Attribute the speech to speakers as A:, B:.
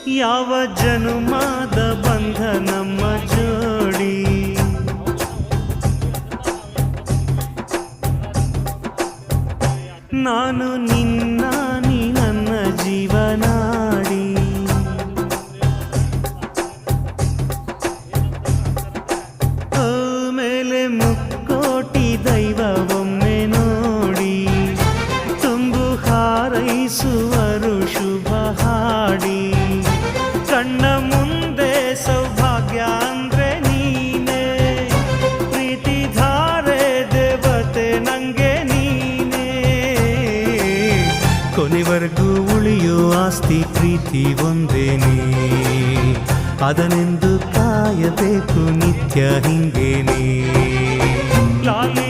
A: ಯಾವ ಜನುಮಾದ ಬಂಧ ನಮ್ಮ ಜೋಡಿ. ನಾನು ನಿನ್ನ ನೀ ನನ್ನ ಜೀವನಾಡಿ. ಓ ಮೇಲೆ ಮುಕ್ಕೋಟಿ ದೈವ ಒಮ್ಮೆ ನೋಡಿ, ತುಂಬು ಹಾರೈಸುವರು ಶುಭ ಹಾಡಿ. ಕಣ್ಣ ಮುಂದೆ ಸೌಭಾಗ್ಯ ಅಂದ್ರೆ ನೀನೇ, ಪ್ರೀತಿ ಧಾರೆ ದೇವತೆ ನಂಗೆ ನೀನೇ. ಕೊನೆವರೆಗೂ ಉಳಿಯೋ ಆಸ್ತಿ ಪ್ರೀತಿ ಒಂದೇನೇ, ಅದನೆಂದು ಕಾಯಬೇಕು ನಿತ್ಯ ಹಿಂಗೇನೆ. ಲಾಲಿ